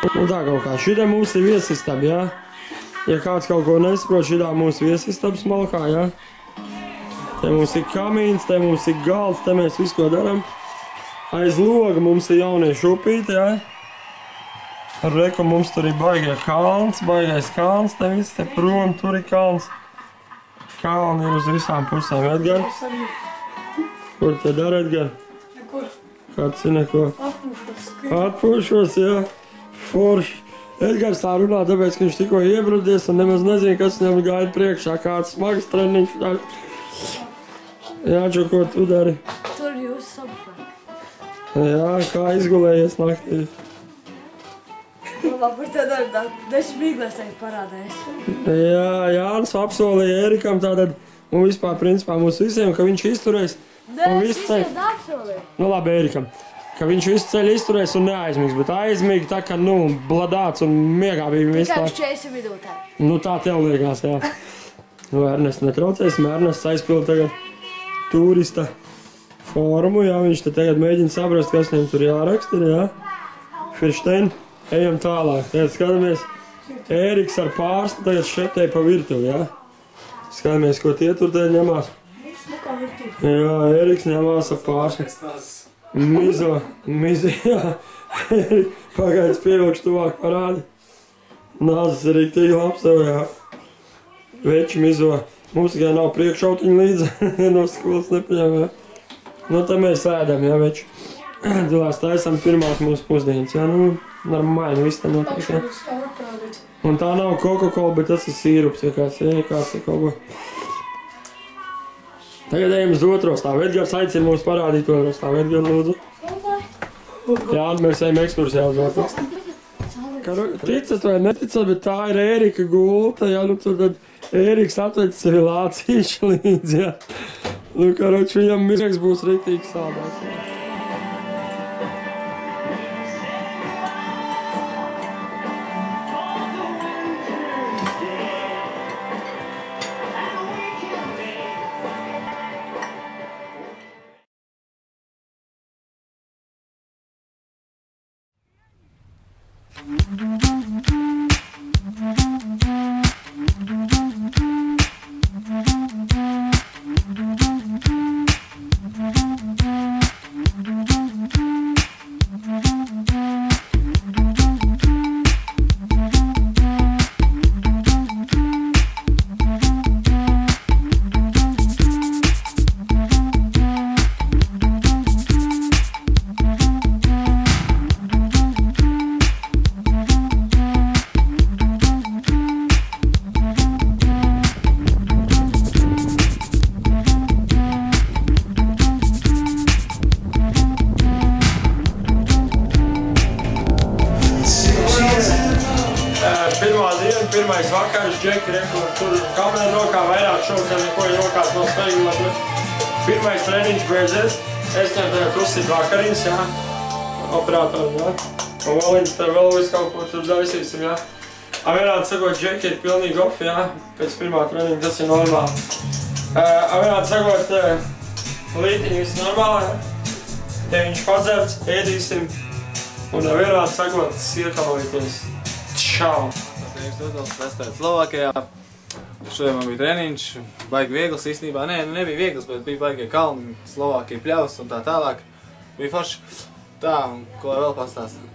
Un tā kaut kā. Šitā mums ir viesistaba, jā? Ja kāds kaut ko nesaprot, šitā mūsu viesistaba smalkā, jā? Te mums ir kamīns, te mums ir galds, te mēs visu ko daram. Aiz loga mums ir jauniešu upīte, jā? Reku mums tur ir baigais kalns, te viss te prom, tur ir kalns. Kalni ir uz visām pusēm, Edgar. Kur te dara, Edgar? Nekur. Kāds ir neko? Atpūšos. Atpūšos, jā. Forši. Edgars tā runā, tāpēc, ka viņš tikko iebradies un nemaz nezina, kas viņam gaida priekšā, kāds smags treniņš dara. Jāčo, ko tu dari? Tur jūs sabufē. Jā, kā izgulējies naktī. Labā, par te darbu, 10 brīglēs tagad parādēs. Jā, Jānis apsolīja Erikam tātad, un vispār principā mums visiem, ka viņš izturēs. Nē, es visiem apsolīju. Nu labi, Erikam. Ka viņš visu ceļu izturēs un neaizmigs, bet aizmīgi tā, ka, nu, bladāts un miegā bija vispār. Tikai uz 40 vidū tā. Nu, tā tev liekas, jā. Nu, Ernests netraucēsim, Ernests aizpilda tagad turista formu, jā, viņš te tagad mēģina saprast, kas viņam tur jāraksta, jā. Firštein, ejam tālāk, tagad skatāmies, Eriks ar pārstu tagad šetē pa virtuvi, jā. Skatāmies, ko tie tur tagad ņemās. Jā, Eriks ņemās ar pārstu. Mizo, jā. Pagaidz pievilkšu tuvāk parādi. Nāzes ir riktīgi labs tev, jā. Veči mizo. Mums tikai nav priekšautiņa līdzi, no skolas nepaņem, jā. Nu, tad mēs ēdam, jā, veči. Dilās taisam pirmās mūsu pusdienas, jā, nu, normāli, viss tā notiek, jā. Un tā nav Coca-Cola, bet tas ir sīrups, ja kāds ir kaut ko. Tagad ejam uz otro stāvu. Edgars aicina mums parādīt otro stāvu. Edgar, lūdzu. Jā, mēs ejam ekskursijā uz otro stāvu. Ticat vai neticat, bet tā ir Ērika gulta, jā, nu tad Ēriks atveic sevi lācīšu līdzi, jā. Nu, karoč, viņam miegs būs riktīgi sādās, jā. Pirmais vakars, Džeki, tur kamerā rokā vairāk šovu, ka neko rokās nav spēļot. Pirmais treniņš beidzies. Es ņem tagad uzsit vakariņas, jā. Operātori, jā. Un Valiņš te vēl visu kaut ko tur daisīsim, jā. Vienādi sakot, Džeki ir pilnīgi off, jā. Pēc pirmā treniņa tas ir normāli. Vienādi sakot, lītiņi viss normāli, jā. Te viņš padzerts, ēdīsim. Un vienādi sakot, iekalīties. Čau! Uzdevums testēt Slovākijā. Šodien man bija treniņš, baigi viegls īstenībā. Nē, nebija viegls, bet bija baigie kalni, Slovākija pļaus un tā tālāk. Bija forši. Tā, un ko vēl pastāstīt?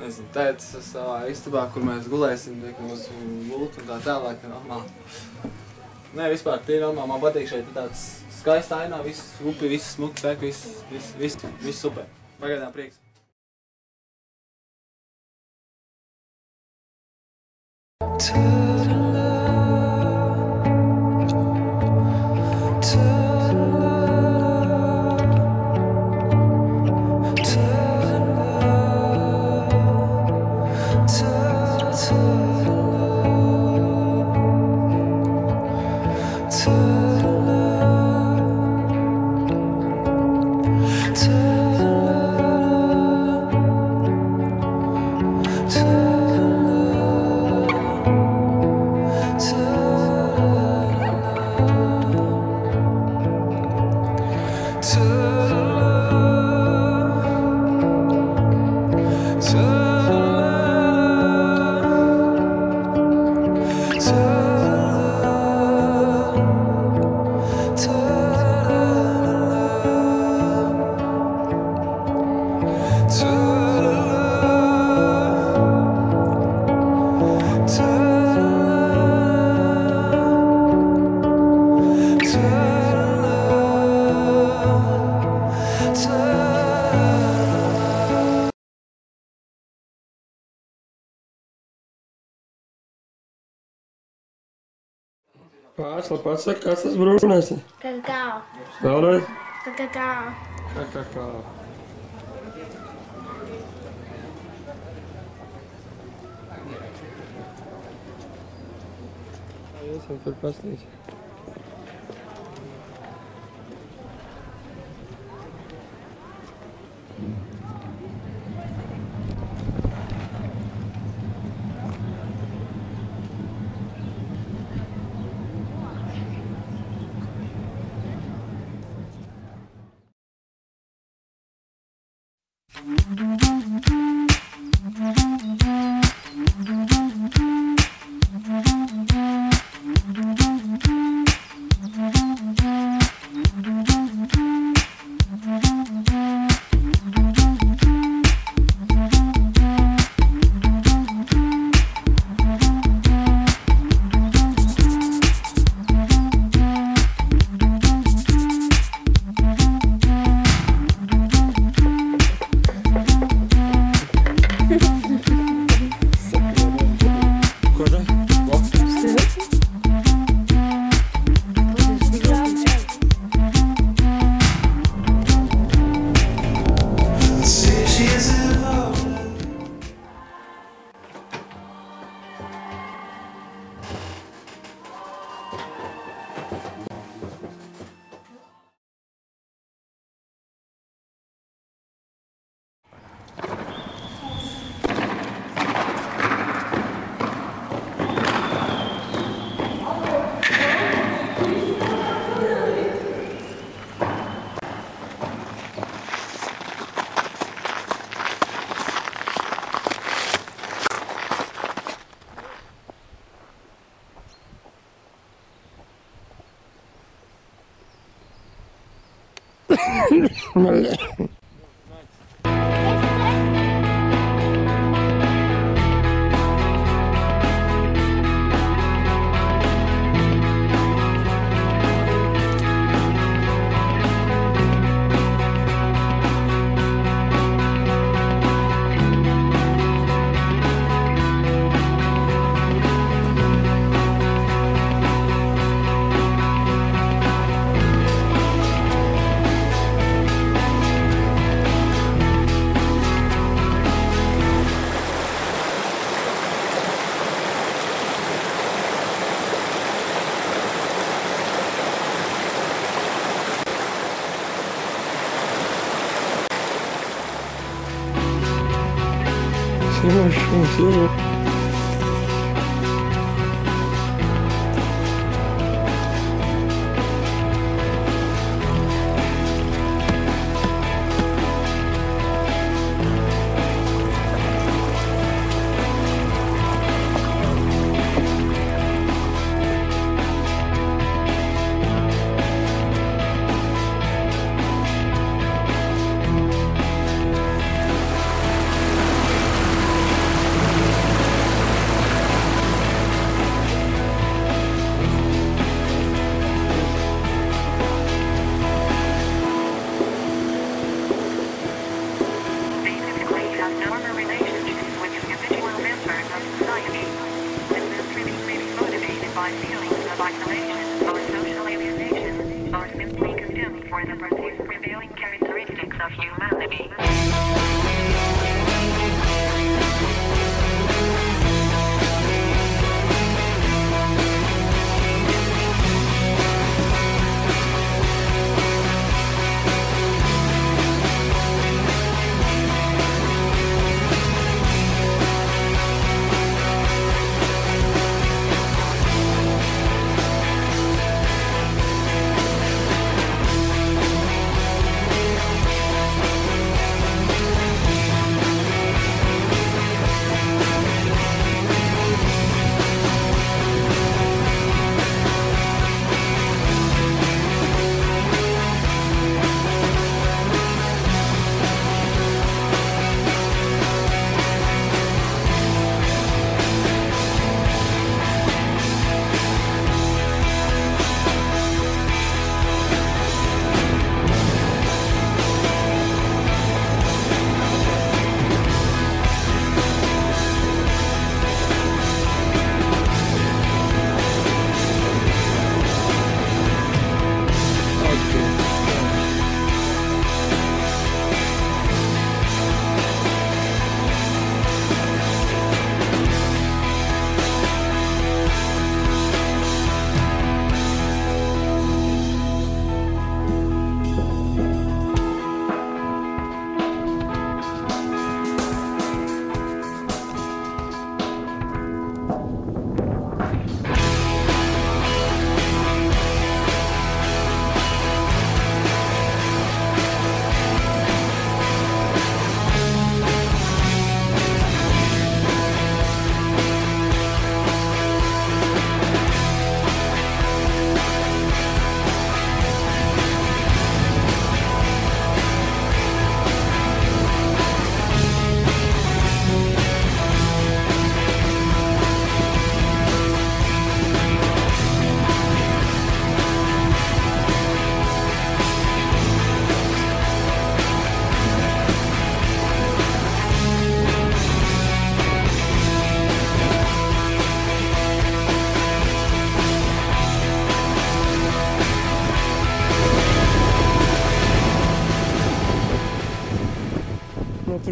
Nezinu, tētis savā istabā, kur mēs gulēsim, mūsu gultu un tā tālāk, normāli. Nē, vispār tie normāli, man patīk šeit tāds skaists ainā, viss upi, viss smuki tek, viss super. Pagaidām prieks. Pārsla pats saka, kas tas brūnais ir? Kakao. Vēlreiz? Kakao. Kakao. Iesim tur paslīdz. Sim.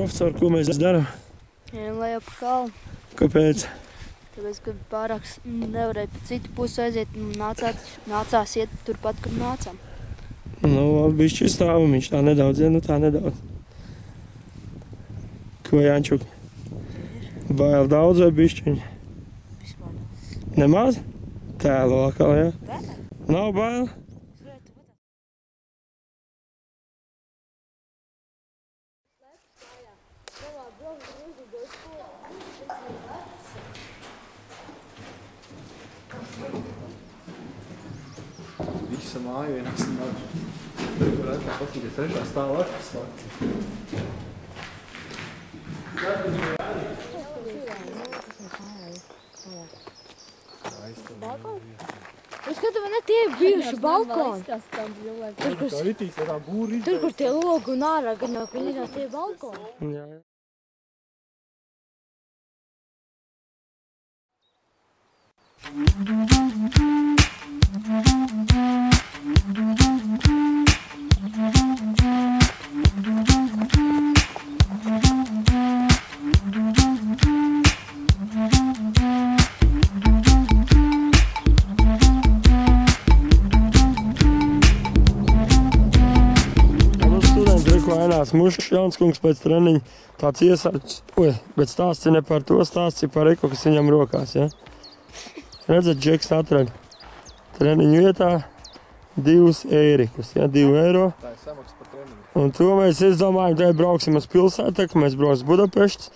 Profesor, ko mēs darām? Ejam lejā pa kalnu. Kāpēc? Tāpēc, ka pārāk nevarēja pa citu pusi aiziet un nācās iet turpat, kur nācām. Nu, bišķi stāvumiņš, tā nedaudz, ja, nu tā nedaudz. Ko, Jančuk? Bail daudz vai bišķiņ? Vispār. Nemaz? Tēlo atkal, jā? Nav bail? Visa māja vienās nāk. Tur varētu paskatīties trešā stāvā atklāt. Es skatu, man ne tie bijuši balkoni. Tur, kur tie logi un ārā, gan jau, ka ir tie balkoni. Jā, jā. Mušs Janskungs pēc treniņa tāds iesārts, bet stāsts ir ne par to, stāsts ir par eko, kas viņam rokās, ja? Redzat, Džeks atrada treniņu vietā 2 eirikus, ja? 2 eiro. Tā ir samaksa par treniņu. Un to mēs izdomājam, tagad brauksim uz pilsētu, ka mēs brauks Budapešts,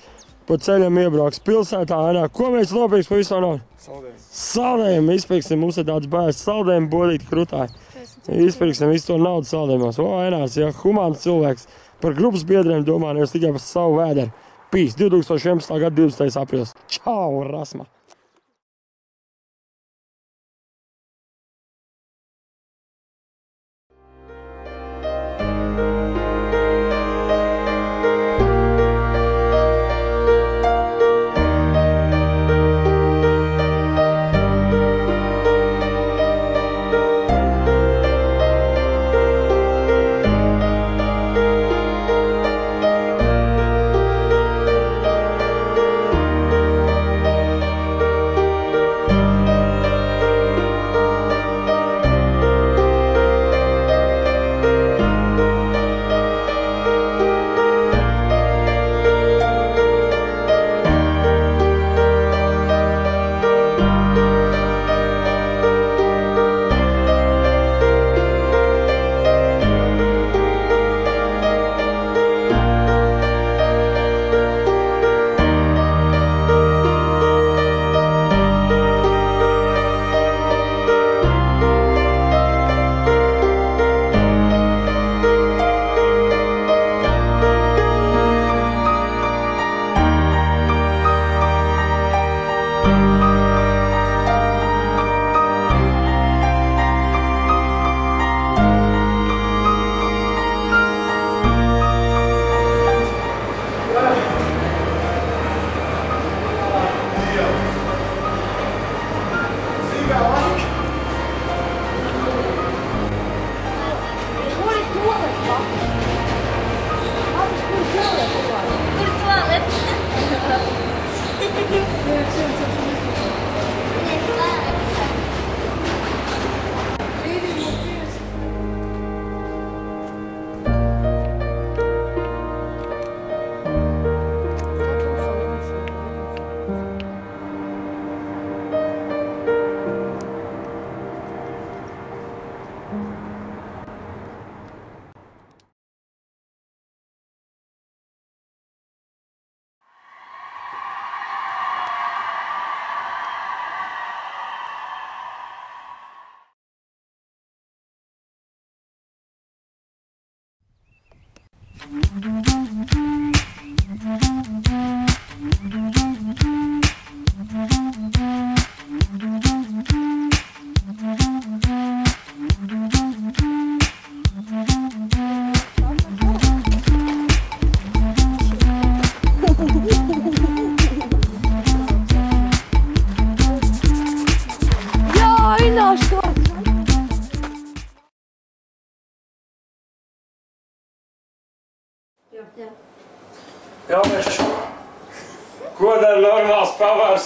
pa ceļam iebrauks pilsētā, ko mēs nopirks pa visu naudu? Saldējums. Saldējumu izpirksim, mums ir tāds bērns saldējumu bodīt krutāji. Izpirksim visu to naudu saldējumos. O, Ainās, ja, humāns cilvēks. Par grupas biedriem domā, nevis tikai par savu vēderu. Pīs, 2011. gada 20. aprīlis. Čau, Rasma!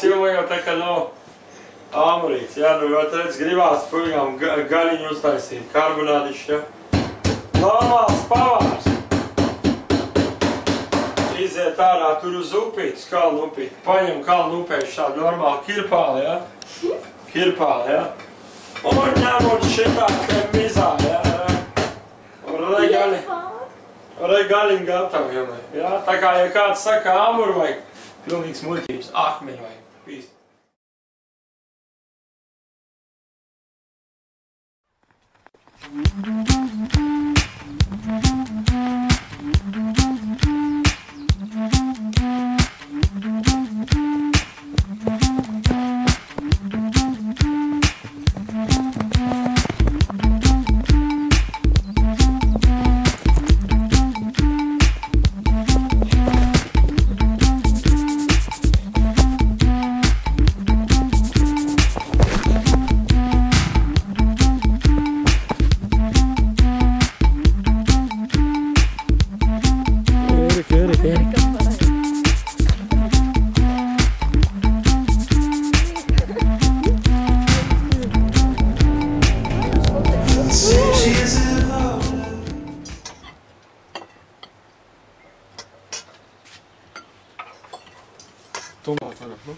silma jau tā kā nav āmurīts, jā, nu jau redz gribās puigām gaļiņu uztaisīt, karbonādišu, jā. Normāls pavārs. Iziet ārā tur uz upītes, kalnu upīti. Paņem kalnu upēšu šādu normālu kirpāli, jā. Kirpāli, jā. Un ņemot šitā mizā, jā. Regaļiņ gatavi, jā. Tā kā, ja kāds saka āmuru vajag, pilnīgs muļķības, akmeņu vajag. Pīst. Tumāt varat, nu?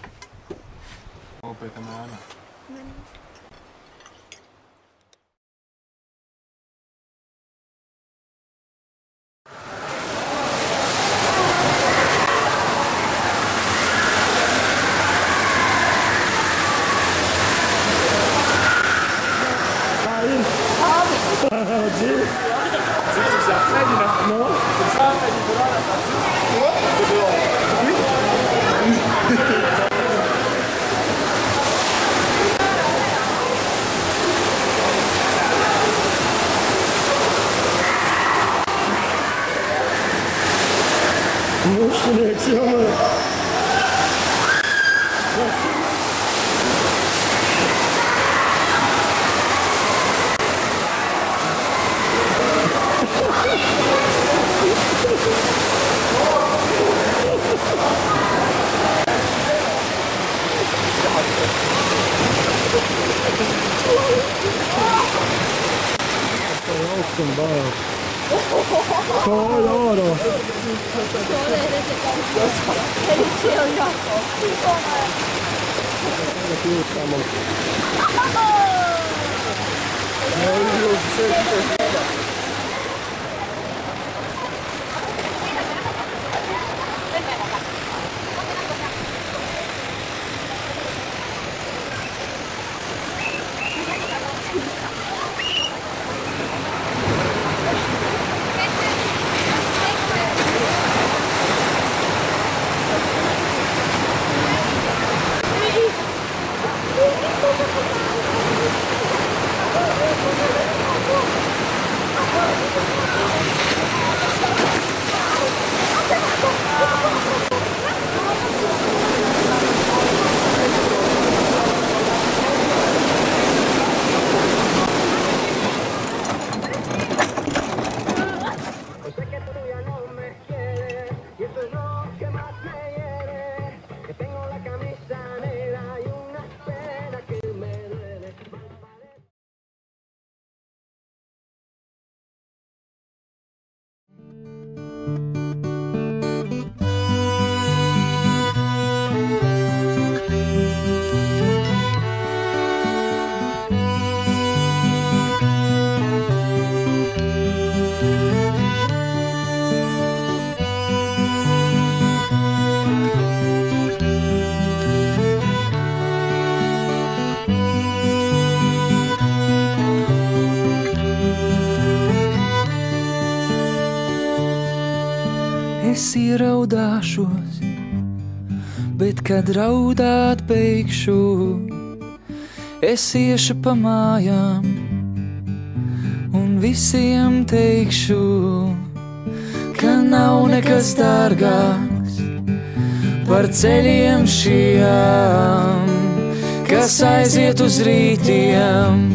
Nopētam ēnā. Mušķinieks, jā. Augstuma bāra. Kāja ārā. Es ieraudāšos, bet kad raudāt beigšu, es iešu pa mājām un visiem teikšu, ka nav nekas dārgāks par ceļiem šiem, kas aiziet uz rītiem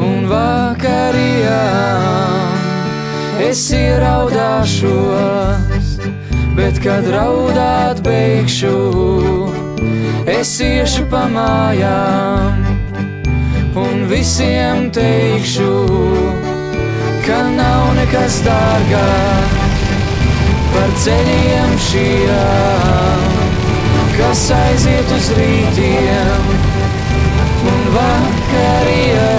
un vakariem. Es ieraudāšos, bet kad raudāt beigšu, Es iešu pa mājām un visiem teikšu, ka nav nekas dārgāk par ceļiem šiem, kas aiziet uz rītiem un vakariem.